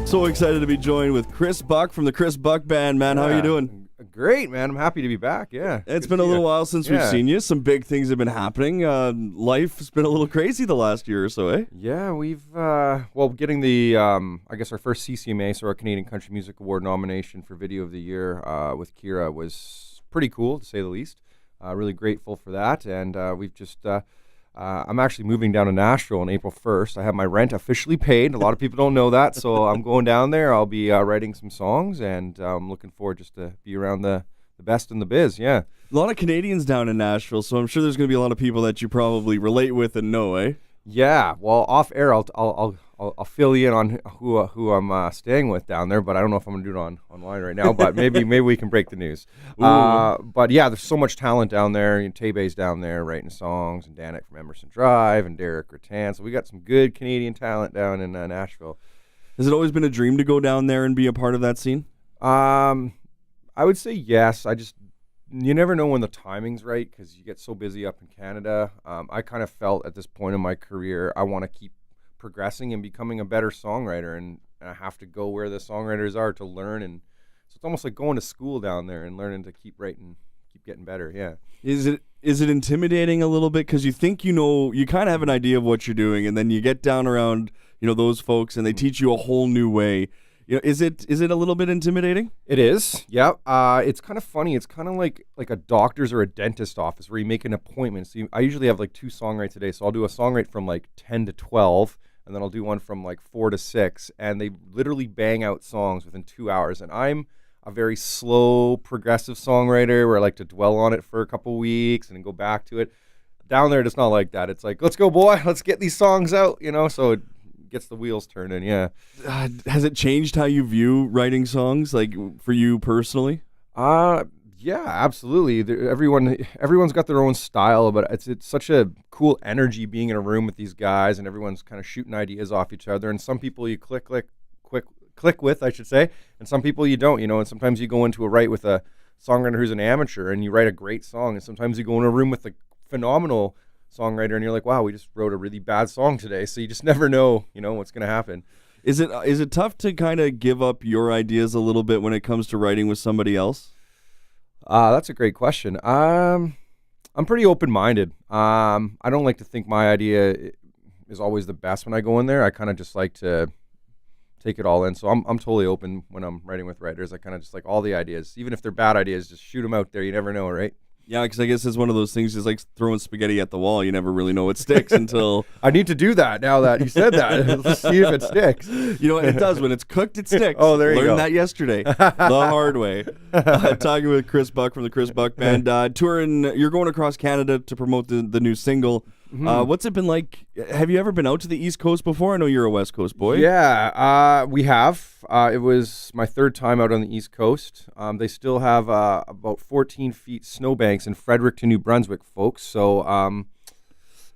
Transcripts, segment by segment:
So excited to be joined with Chris Buck from the Chris Buck Band, man. How are you doing? Great, man. I'm happy to be back. Yeah. It's been a little while since we've seen you. Some big things have been happening. Life's been a little crazy the last year or so, eh? Yeah, we've, getting the, I guess our first CCMA, so our Canadian Country Music Award nomination for Video of the Year with Kira was pretty cool, to say the least. Really grateful for that. And we've just, I'm actually moving down to Nashville on April 1st. I have my rent officially paid. A lot of people don't know that, so I'm going down there. I'll be writing some songs, and I'm looking forward just to be around the best in the biz, yeah. A lot of Canadians down in Nashville, so I'm sure there's going to be a lot of people that you probably relate with and know, eh? Yeah, well, off air, I'll fill you in on who I'm staying with down there, but I don't know if I'm gonna do it online right now. But maybe we can break the news. But yeah, there's so much talent down there. Tabe's down there writing songs, and Danik from Emerson Drive, and Derek Rattan. So we got some good Canadian talent down in Nashville. Has it always been a dream to go down there and be a part of that scene? I would say yes. You never know when the timing's right because you get so busy up in Canada. I kind of felt at this point in my career I want to keep progressing and becoming a better songwriter, and I have to go where the songwriters are to learn. And so it's almost like going to school down there and learning to keep writing, keep getting better. Yeah. Is it intimidating a little bit because you think you kind of have an idea of what you're doing, and then you get down around those folks and they teach you a whole new way? Is it a little bit intimidating? It is, yeah. It's kind of funny. It's kind of like a doctor's or a dentist office where you make an appointment. So I usually have like 2 songwrites a day. So I'll do a songwrite from like 10 to 12, and then I'll do one from like 4 to 6. And they literally bang out songs within 2 hours. And I'm a very slow, progressive songwriter where I like to dwell on it for a couple weeks and then go back to it. Down there, it's not like that. It's like, let's go, boy. Let's get these songs out, so it gets the wheels turning, yeah. Has it changed how you view writing songs, like for you personally? Yeah, absolutely. Everyone's got their own style, but it's such a cool energy being in a room with these guys, and everyone's kind of shooting ideas off each other. And some people you click with, I should say, and some people you don't. And sometimes you go into a write with a songwriter who's an amateur, and you write a great song. And sometimes you go in a room with a phenomenal songwriter and you're like, wow, we just wrote a really bad song today. So you just never know, what's going to happen. Is it tough to kind of give up your ideas a little bit when it comes to writing with somebody else? That's a great question. I'm pretty open-minded. I don't like to think my idea is always the best when I go in there. I kind of just like to take it all in. So I'm totally open when I'm writing with writers. I kind of just like all the ideas, even if they're bad ideas, just shoot them out there. You never know, right? Yeah, because I guess it's one of those things. It's like throwing spaghetti at the wall. You never really know what sticks until... I need to do that now that you said that. Let's see if it sticks. You know what? It does. When it's cooked, it sticks. Oh, there you go. Learned that yesterday. The hard way. Talking with Chris Buck from the Chris Buck Band. Touring, you're going across Canada to promote the new single. Mm-hmm. What's it been like? Have you ever been out to the East Coast before? I know you're a West Coast boy. Yeah, we have. It was my 3rd time out on the East Coast. They still have about 14 feet snowbanks in Fredericton, New Brunswick, folks. So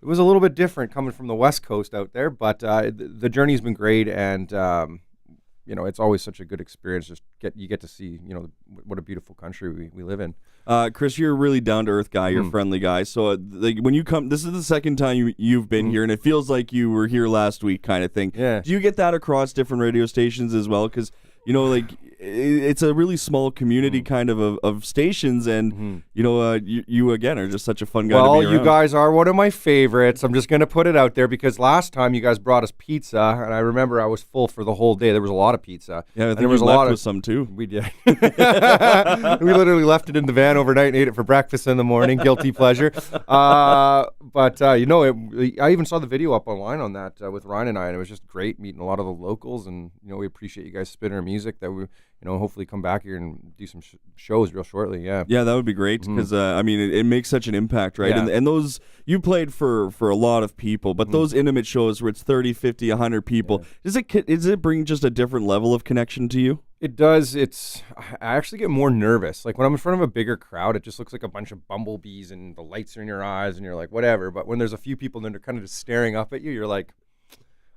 it was a little bit different coming from the West Coast out there, but the journey's been great, and it's always such a good experience. You get to see, what a beautiful country we live in. Chris, you're a really down-to-earth guy. You're a friendly guy. So when you come, this is the second time you've been here, and it feels like you were here last week kind of thing. Yeah. Do you get that across different radio stations as well? Because, it's a really small community kind of stations, and, you again are just such a fun guy to be around. Well, you guys are one of my favorites. I'm just going to put it out there because last time you guys brought us pizza, and I remember I was full for the whole day. There was a lot of pizza. Yeah, I think there was a lot with some too. We did. We literally left it in the van overnight and ate it for breakfast in the morning. Guilty pleasure. I even saw the video up online on that with Ryan and I, and it was just great meeting a lot of the locals, and we appreciate you guys spinning our music that we hopefully come back here and do some shows real shortly. Yeah, that would be great because it makes such an impact, right? Yeah. And those, you played for a lot of people, but those intimate shows where it's 30, 50, 100 people, does it bring just a different level of connection to you? It does. I actually get more nervous. Like when I'm in front of a bigger crowd, it just looks like a bunch of bumblebees and the lights are in your eyes and you're like, whatever. But when there's a few people and they're kind of just staring up at you, you're like,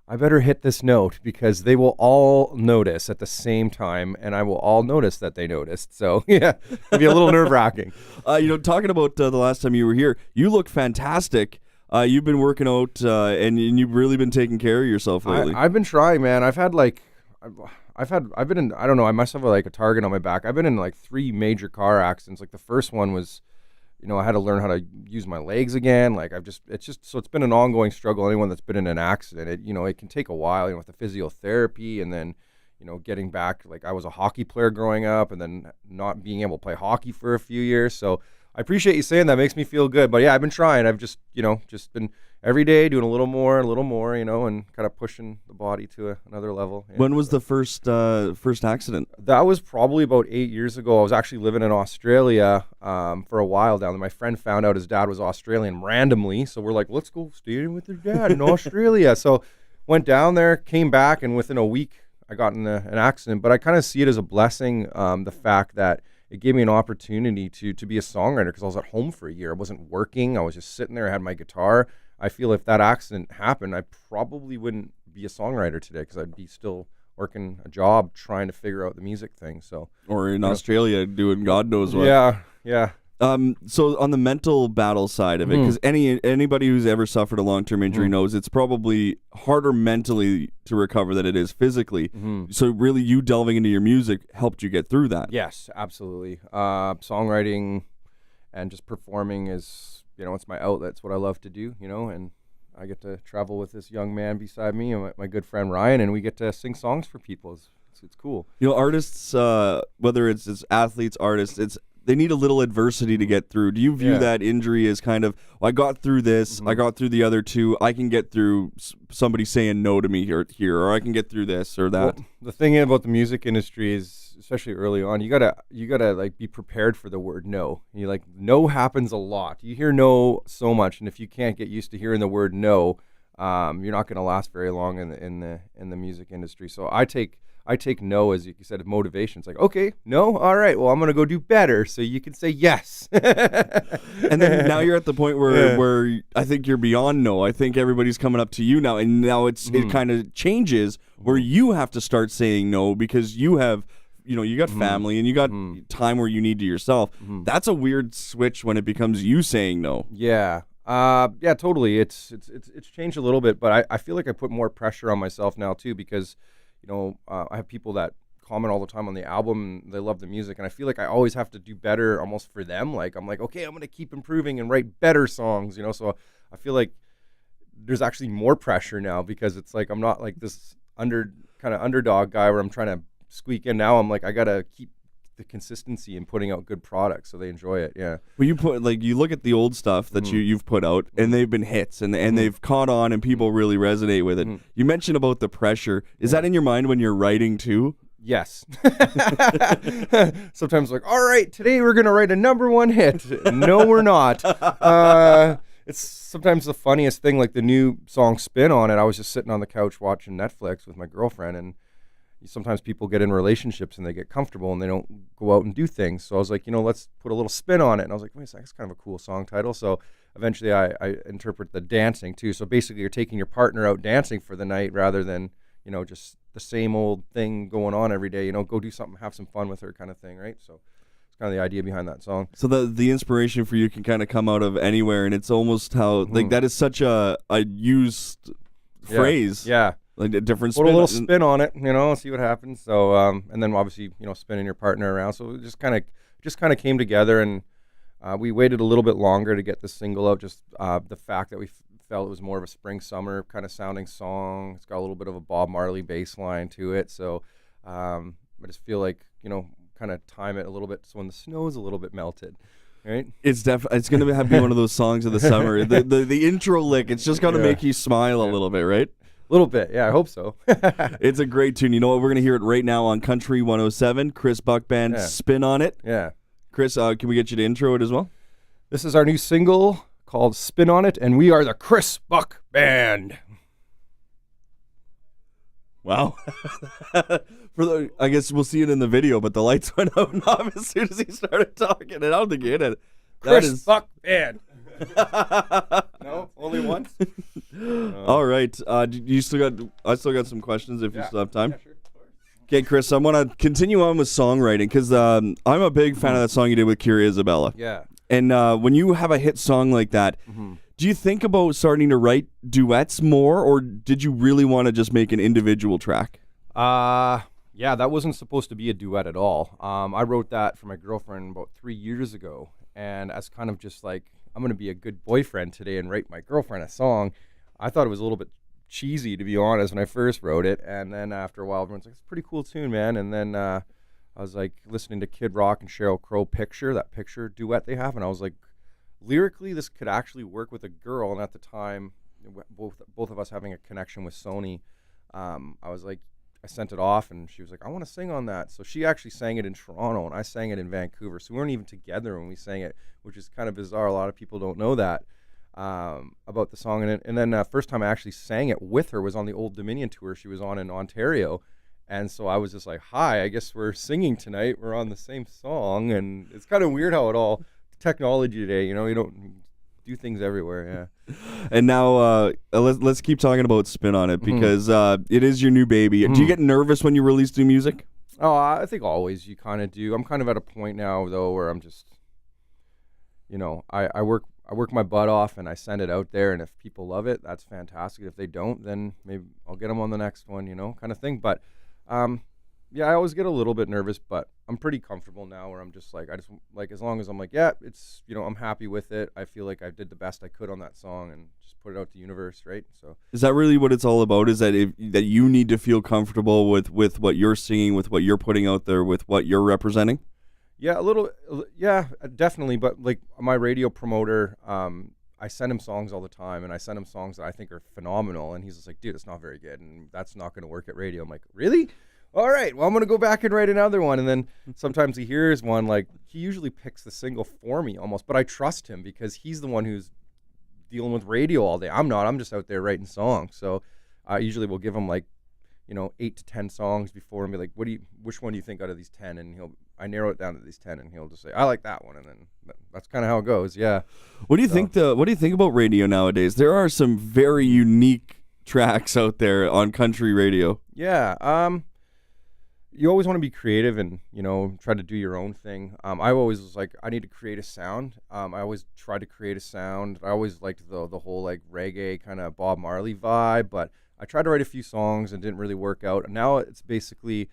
I better hit this note because they will all notice at the same time, and I will all notice that they noticed. So, yeah, it'll be a little nerve-wracking. Talking about the last time you were here, you look fantastic. You've been working out, and you've really been taking care of yourself lately. I've been trying, man. I've had I've been in, I don't know, I must have like a target on my back. I've been in like 3 major car accidents. Like the first one was, I had to learn how to use my legs again. Like it's been an ongoing struggle. Anyone that's been in an accident, it can take a while, with the physiotherapy and then, getting back. Like I was a hockey player growing up and then not being able to play hockey for a few years. So I appreciate you saying that. Makes me feel good. But yeah, I've been trying. I've just been every day doing a little more, and kind of pushing the body to another level. Yeah. When was the first accident? That was probably about 8 years ago. I was actually living in Australia for a while down there. My friend found out his dad was Australian randomly, so we're like, let's go stay with your dad in Australia. So went down there, came back, and within a week I got in an accident. But I kind of see it as a blessing, the fact that it gave me an opportunity to be a songwriter, because I was at home for a year. I wasn't working. I was just sitting there. I had my guitar. I feel if that accident happened, I probably wouldn't be a songwriter today, because I'd be still working a job trying to figure out the music thing. So, or in Australia doing God knows what. Yeah. So on the mental battle side of it, because anybody who's ever suffered a long-term injury knows it's probably harder mentally to recover than it is physically. So really, you delving into your music helped you get through that. Yes, absolutely. Songwriting and just performing is, it's my outlet. It's what I love to do, and I get to travel with this young man beside me and my good friend Ryan, and we get to sing songs for people. It's cool. Artists, whether it's athletes, artists, they need a little adversity to get through. Do you view that injury as kind of, I got through this, I got through the other two, I can get through somebody saying no to me here, or I can get through this or that? Well, the thing about the music industry is, especially early on, you gotta like be prepared for the word no. No happens a lot. You hear no so much, and if you can't get used to hearing the word no, you're not gonna last very long in the music industry. So I take no, as you said, motivation. It's like, okay, no, all right, well, I'm going to go do better, so you can say yes. And then now you're at the point where I think you're beyond no. I think everybody's coming up to you now, and now it kind of changes where you have to start saying no, because you have, you got family and you got time where you need to yourself. That's a weird switch when it becomes you saying no. Yeah. Yeah, totally. It's changed a little bit, but I feel like I put more pressure on myself now too, because I have people that comment all the time on the album, and they love the music, and I feel like I always have to do better almost for them. Like I'm like, okay, I'm going to keep improving and write better songs, so I feel like there's actually more pressure now, because it's like I'm not like this underdog guy where I'm trying to squeak in. Now I'm like, I got to keep the consistency in putting out good products so they enjoy it. Yeah. Well, you look at the old stuff that you've put out, and they've been hits, and they've caught on, and people really resonate with it. You mentioned about the pressure. Is that in your mind when you're writing too? Yes. Sometimes like, all right, today we're gonna write a #1 hit. No, we're not. It's sometimes the funniest thing, like the new song "Spin on It." I was just sitting on the couch watching Netflix with my girlfriend, and sometimes people get in relationships and they get comfortable and they don't go out and do things. So I was like, let's put a little spin on it. And I was like, wait a second, that's kind of a cool song title. So eventually I interpret the dancing too. So basically you're taking your partner out dancing for the night rather than, just the same old thing going on every day. Go do something, have some fun with her kind of thing, right? So it's kind of the idea behind that song. So the inspiration for you can kind of come out of anywhere, and it's almost how, like, that is such a used phrase. Yeah. Like a different spin. Put a little spin on it, see what happens. So, and then obviously, spinning your partner around. So it just kind of came together, and we waited a little bit longer to get the single out. Just the fact that we felt it was more of a spring summer kind of sounding song. It's got a little bit of a Bob Marley bass line to it. So I just feel like kind of time it a little bit so when the snow is a little bit melted. Right? It's going to be one of those songs of the summer. The intro lick. It's just going to make you smile a little bit, right? A little bit, yeah, I hope so. It's a great tune. You know what? We're going to hear it right now on Country 107. Chris Buck Band, Spin on It. Yeah. Chris, can we get you to intro it as well? This is our new single called Spin on It, and we are the Chris Buck Band. Wow. I guess we'll see it in the video, but the lights went out and off as soon as he started talking, and I don't think he hit it. Chris Buck Band. No, only once. All right. I still got some questions if you still have time. Yeah, sure. Okay, Chris, I want to continue on with songwriting because I'm a big fan of that song you did with Kira Isabella. Yeah. And when you have a hit song like that, do you think about starting to write duets more, or did you really want to just make an individual track? Yeah, that wasn't supposed to be a duet at all. I wrote that for my girlfriend about 3 years ago, and as kind of just like, I'm gonna be a good boyfriend today and write my girlfriend a song. I thought it was a little bit cheesy, to be honest, when I first wrote it, and then after a while, everyone's like, "It's a pretty cool tune, man." And then I was like listening to Kid Rock and Sheryl Crow, that Picture duet they have, and I was like, lyrically, this could actually work with a girl. And at the time, both of us having a connection with Sony, I was like, I sent it off, and she was like, "I want to sing on that." So she actually sang it in Toronto, and I sang it in Vancouver. So we weren't even together when we sang it, which is kind of bizarre. A lot of people don't know that about the song. And then first time I actually sang it with her was on the Old Dominion tour she was on in Ontario. And so I was just like, "Hi, I guess we're singing tonight. We're on the same song." And it's kind of weird how it all, technology today, you don't do things everywhere, yeah. And now let's keep talking about Spin on It, because it is your new baby. Do you get nervous when you release new music? Oh, I think always you kind of do. I'm kind of at a point now, though, where I'm just, I work my butt off and I send it out there, and if people love it, that's fantastic. If they don't, then maybe I'll get them on the next one, kind of thing. But yeah, I always get a little bit nervous, but I'm pretty comfortable now where I'm just like, as long as I'm like, yeah, it's, I'm happy with it. I feel like I did the best I could on that song and just put it out to the universe, right? So is that really what it's all about? Is that that you need to feel comfortable with what you're singing, with what you're putting out there, with what you're representing? Yeah, yeah, definitely. But like my radio promoter, I send him songs all the time, and I send him songs that I think are phenomenal, and he's just like, "Dude, it's not very good, and that's not going to work at radio." I'm like, "Really? All right, well, I'm going to go back and write another one." And then sometimes he hears one, like, he usually picks the single for me almost, but I trust him because he's the one who's dealing with radio all day. I'm not. I'm just out there writing songs. So I usually will give him like, 8 to 10 songs before and be like, which one do you think out of these 10? And I narrow it down to these 10, and he'll just say, "I like that one." And then that's kind of how it goes. Yeah. What do you think about radio nowadays? There are some very unique tracks out there on country radio. Yeah. You always want to be creative and, try to do your own thing. I always was like, I need to create a sound. I always tried to create a sound. I always liked the whole like reggae kind of Bob Marley vibe, but I tried to write a few songs and didn't really work out. And now it's basically,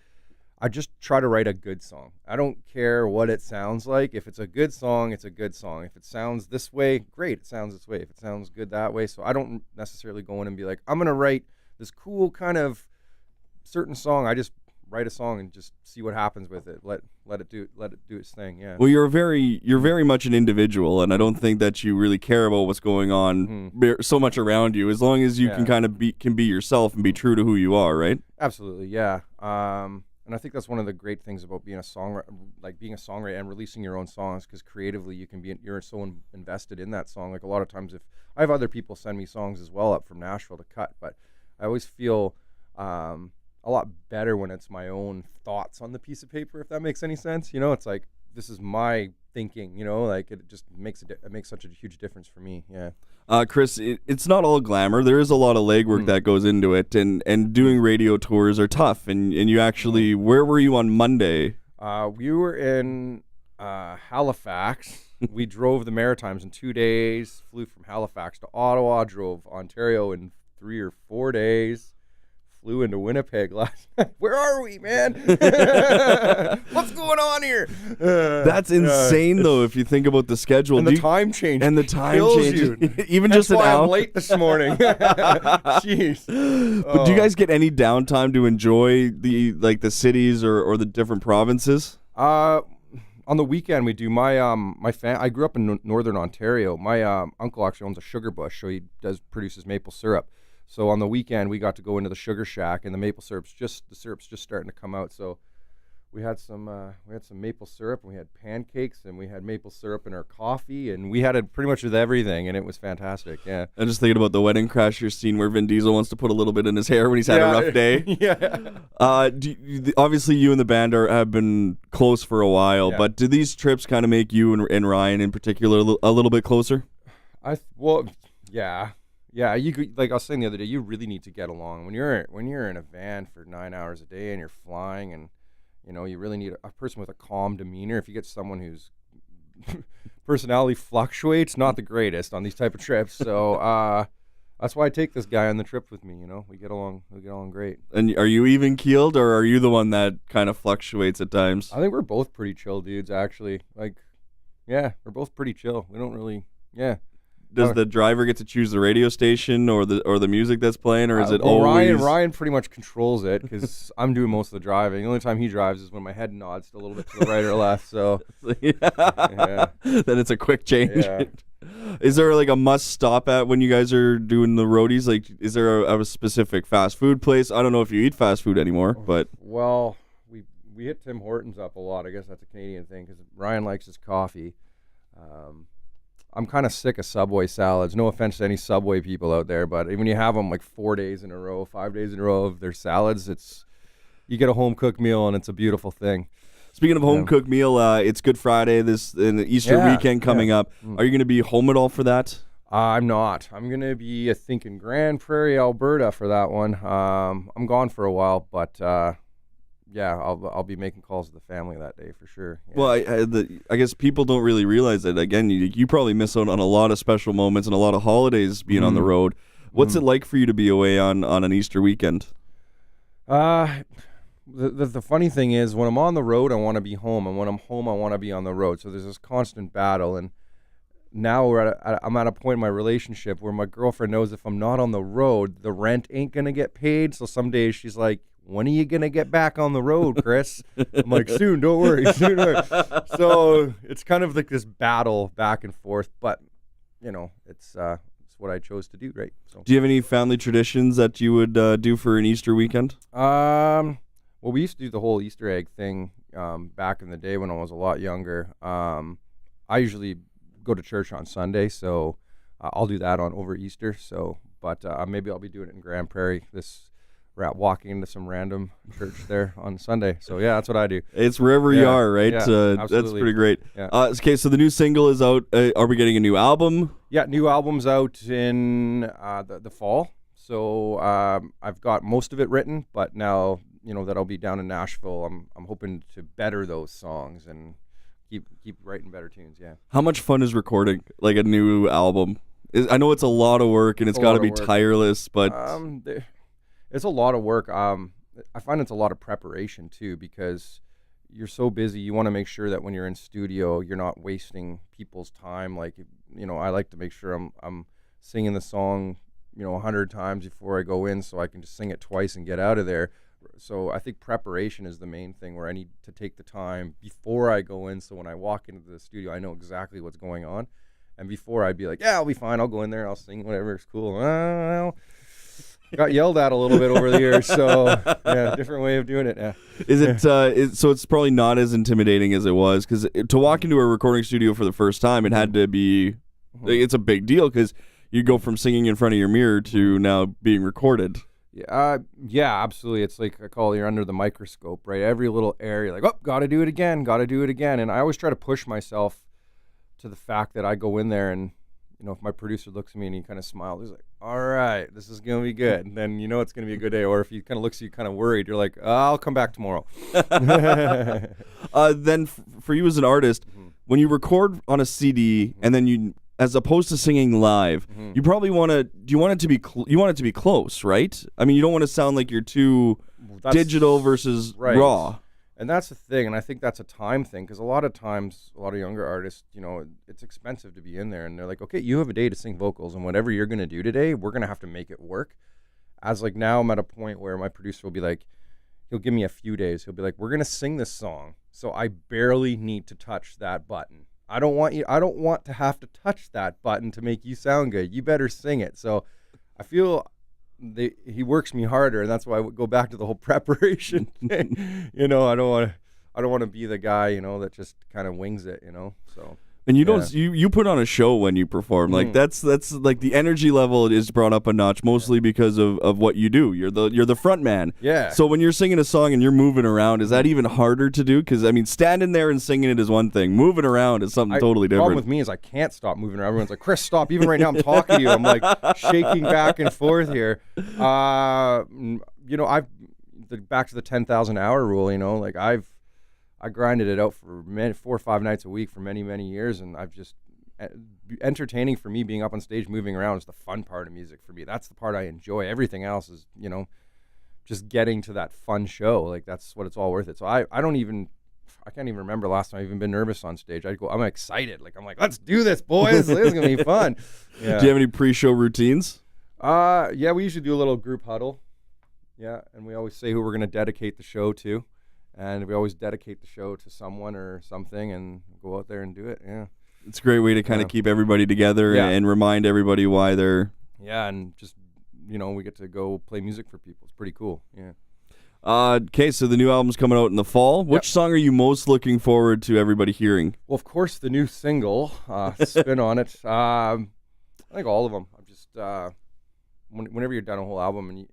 I just try to write a good song. I don't care what it sounds like. If it's a good song, it's a good song. If it sounds this way, great, it sounds this way. If it sounds good that way. So I don't necessarily go in and be like, I'm going to write this cool kind of certain song. I just write a song and just see what happens with it. Let it do its thing. Yeah. Well, you're very much an individual, and I don't think that you really care about what's going on so much around you, as long as you can kind of be yourself and be true to who you are, right? Absolutely, yeah. And I think that's one of the great things about being a songwriter and releasing your own songs, because creatively you're so invested in that song. Like a lot of times, if I have other people send me songs as well up from Nashville to cut, but I always feel a lot better when it's my own thoughts on the piece of paper, if that makes any sense. It's like, this is my thinking, like it just makes such a huge difference for me. Yeah. Chris, it's not all glamour. There is a lot of legwork that goes into it, and doing radio tours are tough. And you actually, where were you on Monday? We were in Halifax. We drove the Maritimes in 2 days, flew from Halifax to Ottawa, drove Ontario in 3 or 4 days. Flew into Winnipeg last night. Where are we, man? What's going on here? That's insane, though, if you think about the schedule. And the time change. And the time change. Even That's just an why hour. I'm late this morning. Jeez. But do you guys get any downtime to enjoy the cities or the different provinces? On the weekend, we do. I grew up in northern Ontario. My uncle actually owns a sugar bush, so he produces maple syrup. So on the weekend, we got to go into the sugar shack, and the syrup's just starting to come out. So we had some maple syrup, and we had pancakes, and we had maple syrup in our coffee, and we had it pretty much with everything, and it was fantastic. Yeah. I'm just thinking about the Wedding Crashers scene where Vin Diesel wants to put a little bit in his hair when he's had a rough day. Yeah. Obviously, you and the band have been close for a while, but do these trips kind of make you and Ryan in particular a little bit closer? Yeah. Yeah, like I was saying the other day, you really need to get along. When you're in a van for 9 hours a day and you're flying, and you really need a person with a calm demeanor. If you get someone whose personality fluctuates, not the greatest on these type of trips. So That's why I take this guy on the trip with me. We get along great. And are you even keeled, or are you the one that kind of fluctuates at times? I think we're both pretty chill dudes, actually. Like, yeah, we're both pretty chill. We don't really, yeah. Does the driver get to choose the radio station or the music that's playing, or is it always Ryan pretty much controls it because I'm doing most of the driving. The only time he drives is when my head nods a little bit to the right or left. So yeah. Then it's a quick change. Yeah. Is there like a must stop at when you guys are doing the roadies? Like, is there a specific fast food place? I don't know if you eat fast food anymore, but well, we hit Tim Hortons up a lot. I guess that's a Canadian thing because Ryan likes his coffee. I'm kind of sick of Subway salads. No offense to any Subway people out there, but when you have them like 4 days in a row, 5 days in a row of their salads, you get a home cooked meal and it's a beautiful thing. Speaking of home cooked meal, it's Good Friday and the Easter weekend coming up. Are you going to be home at all for that? I'm not. I'm going to be, I think, in Grand Prairie, Alberta for that one. I'm gone for a while, but yeah, I'll be making calls to the family that day for sure. Yeah. Well, I guess people don't really realize that. Again, you probably miss out on a lot of special moments and a lot of holidays being on the road. What's it like for you to be away on an Easter weekend? The funny thing is, when I'm on the road, I want to be home, and when I'm home, I want to be on the road. So there's this constant battle, and now I'm at a point in my relationship where my girlfriend knows if I'm not on the road, the rent ain't gonna get paid. So some days she's like, "When are you gonna get back on the road, Chris?" I'm like, "Soon, don't worry, soon." So it's kind of like this battle back and forth, but it's what I chose to do, right? So, do you have any family traditions that you would do for an Easter weekend? Well, we used to do the whole Easter egg thing back in the day when I was a lot younger. I usually go to church on Sunday, so I'll do that over Easter. So, but maybe I'll be doing it in Grand Prairie. Walking into some random church there on Sunday. So yeah, that's what I do. It's wherever you are, right? Yeah, that's pretty great. Yeah. Okay, so the new single is out. Are we getting a new album? Yeah, new album's out in the fall. So I've got most of it written, but now that I'll be down in Nashville, I'm hoping to better those songs and keep writing better tunes. Yeah. How much fun is recording like a new album? I know it's a lot of work and it's got to be tireless, but it's a lot of work. I find it's a lot of preparation too, because you're so busy. You want to make sure that when you're in studio, you're not wasting people's time. Like, I like to make sure I'm singing the song, 100 times before I go in, so I can just sing it twice and get out of there. So I think preparation is the main thing, where I need to take the time before I go in, so when I walk into the studio, I know exactly what's going on. And before, I'd be like, yeah, I'll be fine. I'll go in there. I'll sing whatever. It's cool. Well, got yelled at a little bit over the years, so yeah, different way of doing it. Yeah. Is it so it's probably not as intimidating as it was, because to walk into a recording studio for the first time, it had to be it's a big deal, because you go from singing in front of your mirror to now being recorded. Yeah, absolutely. It's like I call it, you're under the microscope, right? Every little area, like, oh, gotta do it again. And I always try to push myself to the fact that I go in there and, if my producer looks at me and he kind of smiles, he's like, all right, this is going to be good. And then it's going to be a good day. Or if he kind of looks at you kind of worried, you're like, I'll come back tomorrow. Then for you as an artist, when you record on a CD and then you, as opposed to singing live, you probably want it to be close, right? I mean, you don't want to sound like you're too digital versus raw. And that's the thing, and I think that's a time thing, because a lot of times, a lot of younger artists, it's expensive to be in there, and they're like, okay, you have a day to sing vocals, and whatever you're going to do today, we're going to have to make it work. As like now I'm at a point where my producer will be like, he'll give me a few days, he'll be like, we're going to sing this song, so I barely need to touch that button. I don't want to have to touch that button to make you sound good. You better sing it. So I feel he works me harder, and that's why I would go back to the whole preparation thing. I don't want to be the guy, that just kind of wings it, So. And you don't you put on a show when you perform. Like that's like the energy level is brought up a notch, mostly because of what you do. You're the front man. Yeah. So when you're singing a song and you're moving around, is that even harder to do? Because I mean, standing there and singing it is one thing. Moving around is something totally different. The problem with me is I can't stop moving around. Everyone's like, Chris, stop. Even right now I'm talking to you. I'm like shaking back and forth here. I've back to the 10,000 hour rule. I grinded it out for 4 or 5 nights a week for many, many years, and I've just entertaining for me. Being up on stage, moving around is the fun part of music for me. That's the part I enjoy. Everything else is, just getting to that fun show. Like, that's what it's all worth it. So I can't even remember last time I've even been nervous on stage. I'm excited. Like, I'm like, let's do this, boys. This is going to be fun. Yeah. Do you have any pre-show routines? Yeah, we usually do a little group huddle. Yeah, and we always say who we're going to dedicate the show to. And we always dedicate the show to someone or something and go out there and do it. Yeah. It's a great way to kind of keep everybody together and remind everybody why they're... Yeah, and just, we get to go play music for people. It's pretty cool. Yeah. Okay, so the new album's coming out in the fall. Which song are you most looking forward to everybody hearing? Well, of course, the new single, Spin on It. I think all of them. I'm just, whenever you're done a whole album, and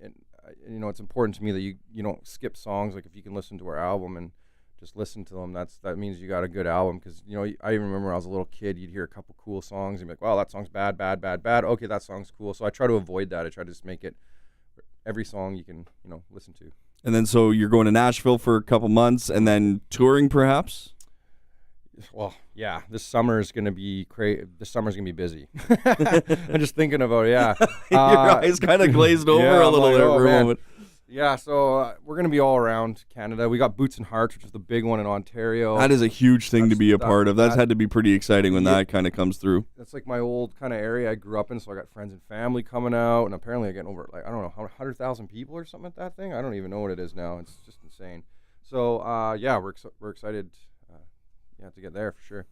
it's important to me that you don't skip songs. Like, if you can listen to our album and just listen to them, that means you got a good album. Because, I even remember when I was a little kid, you'd hear a couple cool songs and be like, wow, that song's bad, bad, bad, bad. Okay, that song's cool. So I try to avoid that. I try to just make it every song you can, listen to. And then so you're going to Nashville for a couple months and then touring perhaps? Well, yeah, this summer is going to be This summer's going to be busy. I'm just thinking about it, yeah. Your eyes kind of glazed over a little there for a moment. Yeah, so we're going to be all around Canada. We got Boots and Hearts, which is the big one in Ontario. That is a huge thing to be a part of. That's had to be pretty exciting when that kind of comes through. That's like my old kind of area I grew up in, so I got friends and family coming out, and apparently I'm getting over, 100,000 people or something at that thing. I don't even know what it is now. It's just insane. So, we're excited to get there for sure.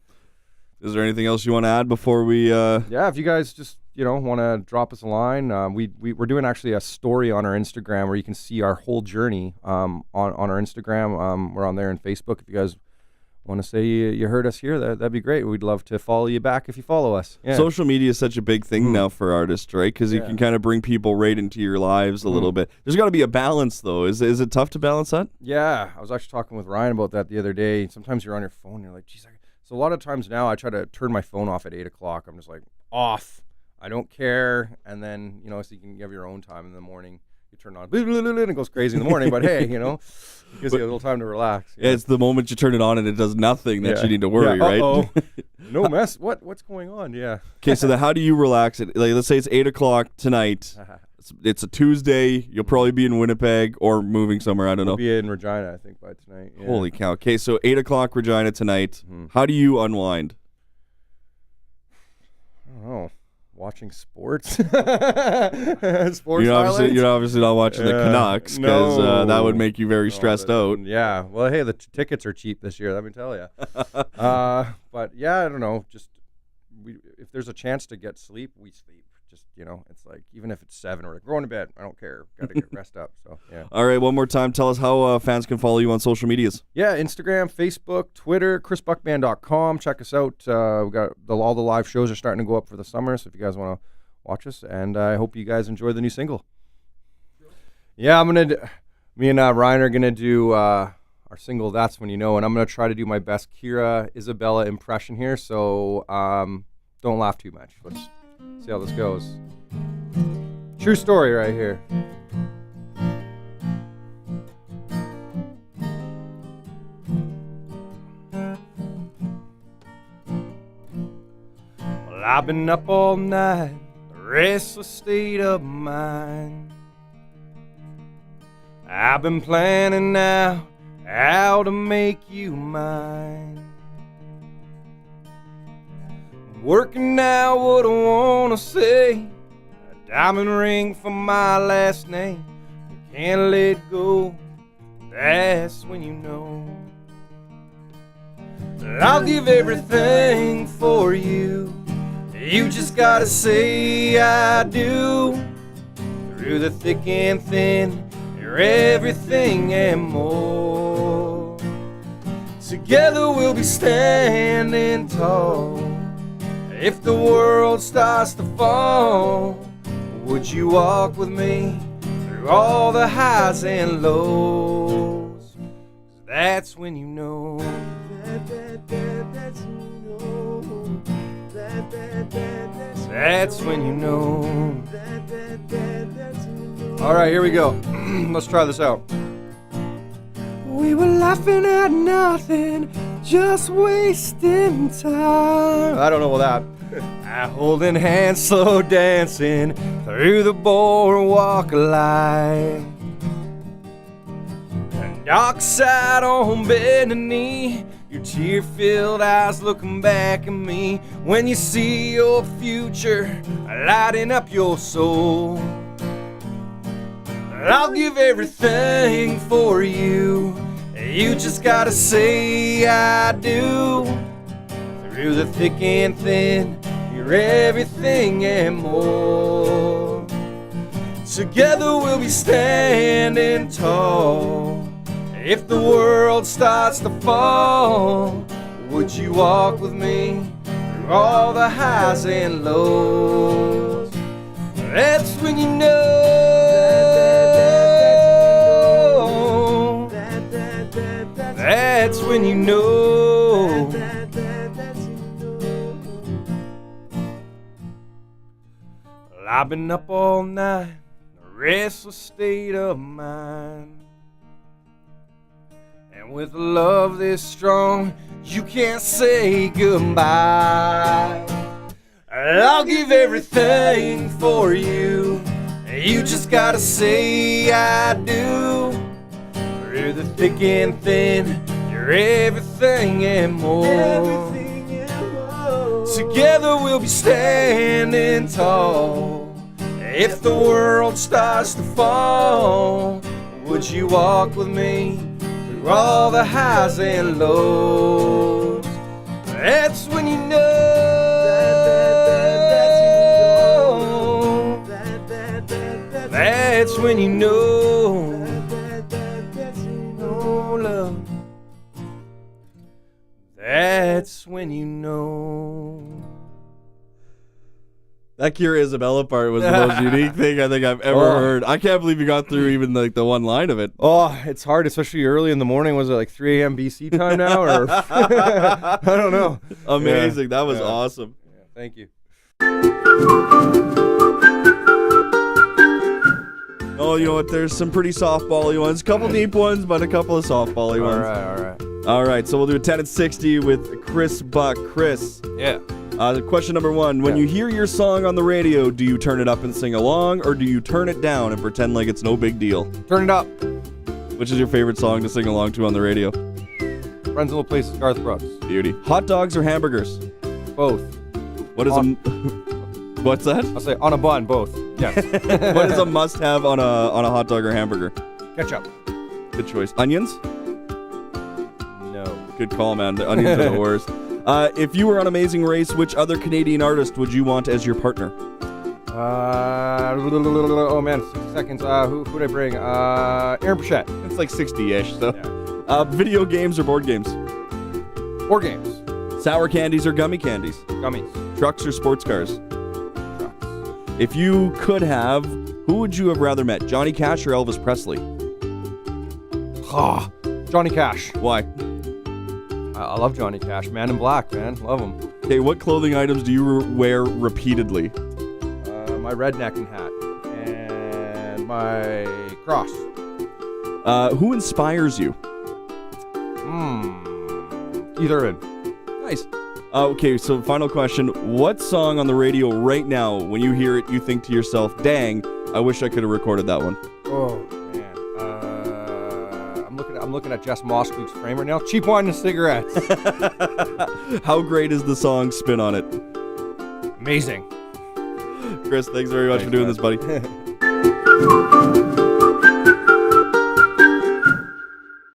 Is there anything else you want to add before we... Yeah, if you guys just, want to drop us a line. We're doing actually a story on our Instagram where you can see our whole journey on our Instagram. We're on there and Facebook. If you guys want to say you heard us here, that'd be great. We'd love to follow you back if you follow us. Yeah. Social media is such a big thing now for artists, right? Because you can kind of bring people right into your lives a little bit. There's got to be a balance, though. Is it tough to balance that? Yeah, I was actually talking with Ryan about that the other day. Sometimes you're on your phone, you're like, geez, so a lot of times now I try to turn my phone off at 8 o'clock. I'm just like, off. I don't care. And then, so you can have your own time in the morning. You turn it on, and it goes crazy in the morning. But hey, it gives you a little time to relax. Yeah, it's the moment you turn it on and it does nothing that you need to worry, right? No mess. What's going on? Yeah. Okay, so how do you relax it? Like, let's say it's 8 o'clock tonight. It's a Tuesday. You'll probably be in Winnipeg or moving somewhere. I don't know. We'll be in Regina, I think, by tonight. Yeah. Holy cow. Okay, so 8 o'clock Regina tonight. How do you unwind? I don't know. Watching sports. You're obviously not watching the Canucks because that would make you very stressed out. Yeah. Well, hey, the tickets are cheap this year, let me tell you. But yeah, I don't know. Just if there's a chance to get sleep, we sleep. Just, it's like, even if it's 7 or going to bed, I don't care. Got to get rest up. So, yeah. All right, one more time. Tell us how fans can follow you on social medias. Yeah, Instagram, Facebook, Twitter, chrisbuckband.com. Check us out. We got all the live shows are starting to go up for the summer, so if you guys want to watch us, and I hope you guys enjoy the new single. Yeah, me and Ryan are going to do our single, That's When You Know, and I'm going to try to do my best Kira Isabella impression here, so don't laugh too much. Let's see how this goes. True story right here. Well, I've been up all night, a restless state of mind. I've been planning now how to make you mine. Working out what I want to say. A diamond ring for my last name. You can't let go. That's when you know. I'll give everything for you. You just gotta say I do. Through the thick and thin, you're everything and more. Together we'll be standing tall. If the world starts to fall, would you walk with me through all the highs and lows? That's when you know. That's when you know. All right, here we go. Let's try this out. We were laughing at nothing, just wasting time. I don't know about that. Holding hands, slow dancing through the boardwalk light. Dark side on bended knee, your tear-filled eyes looking back at me. When you see your future lighting up your soul, I'll give everything for you. You just gotta say I do. Through the thick and thin, you're everything and more. Together we'll be standing tall. If the world starts to fall, would you walk with me through all the highs and lows? That's when you know. That's when you know. Well, I've been up all night, a restless state of mind. And with a love this strong, you can't say goodbye. I'll give everything for you. You just gotta say I do. Through the thick and thin, you're everything and more. Together we'll be standing tall. If the world starts to fall, would you walk with me through all the highs and lows? That's when you know. That's when you know. Oh, love. That's when you know. That Kira Isabella part was the most unique thing I think I've ever heard. I can't believe you got through even like the one line of it. Oh, it's hard, especially early in the morning. Was it like 3 a.m. BC time now? Or I don't know. Amazing. Yeah. That was awesome. Yeah, thank you. Oh, you know what? There's some pretty softball-y ones. A couple deep ones, but a couple of softball-y ones. All right. All right, so we'll do a 10 and 60 with Chris Buck. Chris. Yeah. Question number 1. When you hear your song on the radio, do you turn it up and sing along, or do you turn it down and pretend like it's no big deal? Turn it up. Which is your favorite song to sing along to on the radio? Friends in Low Places, Garth Brooks. Beauty. Hot dogs or hamburgers? Both. What is What's that? I'll say on a bun, both. Yes. What is a must-have on a hot dog or hamburger? Ketchup. Good choice. Onions? No. Good call, man. The onions are the worst. If you were on Amazing Race, which other Canadian artist would you want as your partner? Oh man, 60 seconds. Who'd I bring? Aaron Pichette. It's like 60-ish. So. Yeah. Video games or board games? Board games. Sour candies or gummy candies? Gummies. Trucks or sports cars? Trucks. If you could have, who would you have rather met, Johnny Cash or Elvis Presley? Johnny Cash. Why? I love Johnny Cash. Man in Black, man. Love him. Okay, what clothing items do you wear repeatedly? My rednecking hat and my cross. Who inspires you? Either in. Nice. Okay, so final question. What song on the radio right now, when you hear it, you think to yourself, dang, I wish I could have recorded that one? Oh, man. I'm looking at Jess Moskow's frame right now. Cheap Wine and Cigarettes. How great is the song Spin on It? Amazing. Chris, thanks very much for doing man. this, buddy.